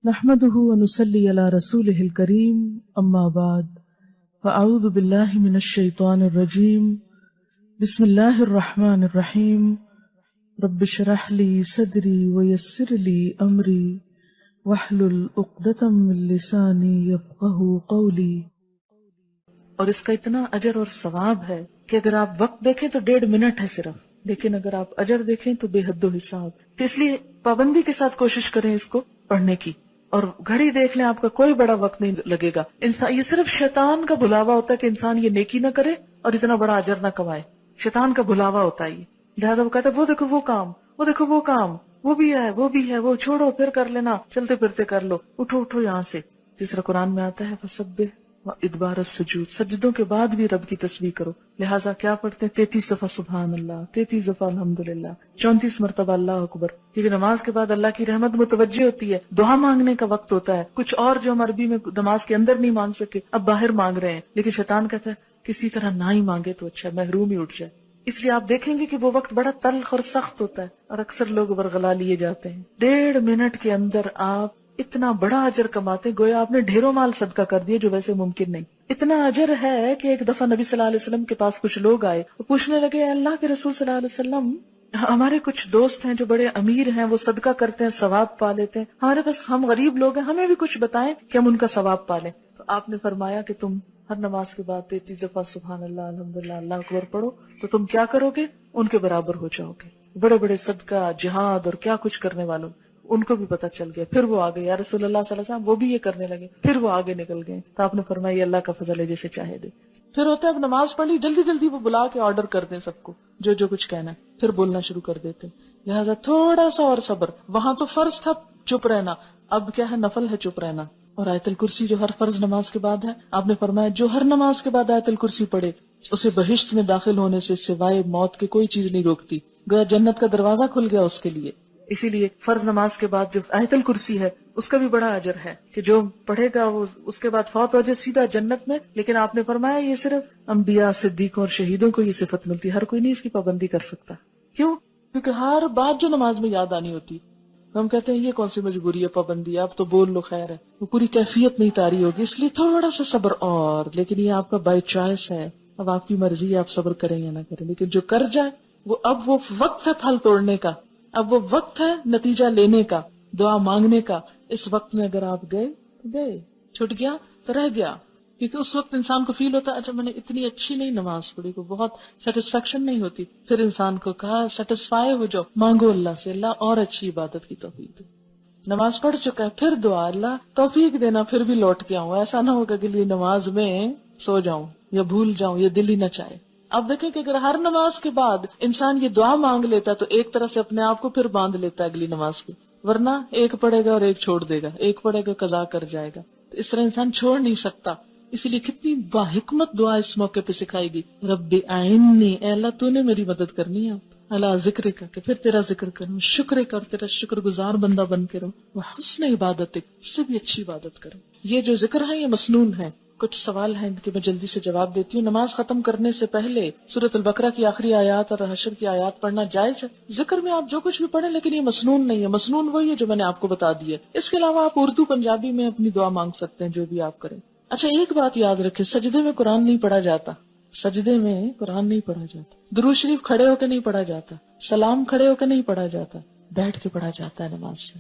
نحمده ونصلي على رسوله الكريم اما بعد فاعوذ بالله من الشيطان الرجيم بسم الله الرحمن الرحيم رب اشرح لي صدري ويسر لي امري واحلل عقدة من لساني يفقهوا قولي۔ اور اس کا اتنا اجر اور ثواب ہے کہ اگر آپ وقت دیکھیں تو 1.5 منٹ ہے صرف، لیکن اگر آپ اجر دیکھیں تو بے حد و حساب۔ تو اس لیے پابندی کے ساتھ کوشش کریں اس کو پڑھنے کی، اور گھڑی دیکھ لیں، آپ کا کوئی بڑا وقت نہیں لگے گا۔ انسان یہ صرف شیطان کا بھلاوا ہوتا ہے کہ انسان یہ نیکی نہ کرے اور اتنا بڑا اجر نہ کمائے، شیطان کا بھلاوا ہوتا ہے یہ۔ لہٰذا وہ کہتا ہے وہ دیکھو وہ کام، وہ دیکھو وہ کام، وہ بھی ہے وہ بھی ہے، وہ چھوڑو پھر کر لینا، چلتے پھرتے کر لو، اٹھو اٹھو یہاں سے۔ جس طرح قرآن میں آتا ہے فسبح ادبار السجود، سجدوں کے بعد بھی رب کی تسبیح کرو۔ لہٰذا کیا پڑھتے ہیں 33 دفعہ سبحان اللہ، 33 دفعہ الحمدللہ، 34 مرتبہ اللہ اکبر، کیونکہ نماز کے بعد اللہ کی رحمت متوجہ ہوتی ہے، دعا مانگنے کا وقت ہوتا ہے۔ کچھ اور جو ہم عربی میں نماز کے اندر نہیں مانگ سکے اب باہر مانگ رہے ہیں، لیکن شیطان کہتا ہے کسی طرح نہ ہی مانگے تو اچھا، محروم ہی اٹھ جائے۔ اس لیے آپ دیکھیں گے کہ وہ وقت بڑا تلخ اور سخت ہوتا ہے، اور اکثر لوگ ورغلا لیے جاتے ہیں۔ 1.5 منٹ کے اندر آپ اتنا بڑا اجر کماتے، گویا آپ نے ڈھیروں مال صدقہ کر دیا جو ویسے ممکن نہیں۔ اتنا اجر ہے کہ ایک دفعہ نبی صلی اللہ علیہ وسلم کے پاس کچھ لوگ آئے، وہ پوچھنے لگے اللہ کے رسول صلی اللہ علیہ وسلم، ہمارے کچھ دوست ہیں جو بڑے امیر ہیں، وہ صدقہ کرتے ہیں ثواب پا لیتے ہیں، ہمارے پاس ہم غریب لوگ ہیں، ہمیں بھی کچھ بتائیں کہ ہم ان کا ثواب پا لیں۔ تو آپ نے فرمایا کہ تم ہر نماز کے بعد 33 دفعہ سبحان اللہ الحمدللہ اللہ اکبر پڑھو تو تم کیا کرو گے، ان کے برابر ہو جاؤ گے۔ بڑے بڑے صدقہ جہاد اور کیا کچھ کرنے والوں ان کو بھی پتہ چل گیا، پھر وہ آگے یا رسول اللہ صلی اللہ علیہ وسلم، وہ بھی یہ کرنے لگے، پھر وہ آگے نکل گئے۔ تو آپ نے فرمایا یہ اللہ کا فضل ہے جیسے چاہے دے۔ پھر ہوتا ہے اب نماز پڑھ لی، جلدی جلدی وہ بلا کے آرڈر کر دیں سب کو جو جو کچھ کہنا ہے، پھر بولنا شروع کر دیتے۔ لہٰذا تھوڑا سا اور صبر، وہاں تو فرض تھا چپ رہنا، اب کیا ہے نفل ہے چپ رہنا۔ اور آیت الکرسی جو ہر فرض نماز کے بعد ہے، آپ نے فرمایا جو ہر نماز کے بعد آیت الکرسی پڑھے اسے بہشت میں داخل ہونے سے سوائے موت کے کوئی چیز نہیں روکتی، گویا جنت کا دروازہ کھل گیا اس کے لیے۔ اسی لیے فرض نماز کے بعد جو آیت الکرسی ہے اس کا بھی بڑا اجر ہے کہ جو پڑھے گا وہ اس کے بعد فوت ہو جائے سیدھا جنت میں۔ لیکن آپ نے فرمایا یہ صرف انبیاء، صدیقوں اور شہیدوں کو یہ صفت ملتی ہے، ہر کوئی نہیں اس کی پابندی کر سکتا۔ کیوں؟ کیونکہ ہر بات جو نماز میں یاد آنی ہوتی، ہم کہتے ہیں یہ کون سی مجبوری ہے، پابندی ہے، اب تو بول لو خیر ہے، وہ پوری کیفیت نہیں طاری ہوگی۔ اس لیے تھوڑا سا صبر، اور لیکن یہ آپ کا بائی چوائس ہے، اب آپ کی مرضی ہے آپ صبر کریں یا نہ کریں، لیکن جو کر جائے وہ اب وہ وقت ہے پھل توڑنے کا، اب وہ وقت ہے نتیجہ لینے کا، دعا مانگنے کا۔ اس وقت میں اگر آپ گئے چھٹ گیا تو رہ گیا، کیونکہ اس وقت انسان کو فیل ہوتا ہے اچھا میں نے اتنی اچھی نہیں نماز پڑھی، کو بہت سیٹسفیکشن نہیں ہوتی۔ پھر انسان کو کہا سیٹسفائی ہو جاؤ، مانگو اللہ سے اللہ اور اچھی عبادت کی توفیق دے۔ نماز پڑھ چکا ہے پھر دعا اللہ توفیق دینا پھر بھی لوٹ کے آؤں، ایسا نہ ہوگا کہ نماز میں سو جاؤں یا بھول جاؤں، یہ دل ہی نہ چاہے۔ اب دیکھیں کہ اگر ہر نماز کے بعد انسان یہ دعا مانگ لیتا تو ایک طرح سے اپنے آپ کو پھر باندھ لیتا ہے اگلی نماز کو، ورنہ ایک پڑھے گا اور ایک چھوڑ دے گا، ایک پڑھے گا قضا کر جائے گا، تو اس طرح انسان چھوڑ نہیں سکتا۔ اسی لیے کتنی باحکمت دعا اس موقع پہ سکھائی گئی، رب اعنی، اے اللہ تو نے میری مدد کرنی ہے، اللہ ذکر کا کہ پھر تیرا ذکر کروں، شکر کا اور تیرا شکر گزار بندہ بن کے رہوں، وہ حسن عبادت اس سے بھی اچھی عبادت کروں۔ یہ جو ذکر ہے یہ مسنون ہے۔ کچھ سوال ہیں ان کے میں جلدی سے جواب دیتی ہوں۔ نماز ختم کرنے سے پہلے سورۃ البقرہ کی آخری آیات اور حشر کی آیات پڑھنا جائز ہے؟ ذکر میں آپ جو کچھ بھی پڑھیں، لیکن یہ مسنون نہیں ہے، مسنون وہی ہے جو میں نے آپ کو بتا دی ہے۔ اس کے علاوہ آپ اردو پنجابی میں اپنی دعا مانگ سکتے ہیں جو بھی آپ کریں۔ اچھا ایک بات یاد رکھیں، سجدے میں قرآن نہیں پڑھا جاتا، سجدے میں قرآن نہیں پڑھا جاتا، درود شریف کھڑے ہو کے نہیں پڑھا جاتا، سلام کھڑے ہو کے نہیں پڑھا جاتا، بیٹھ کے پڑھا جاتا ہے نماز میں۔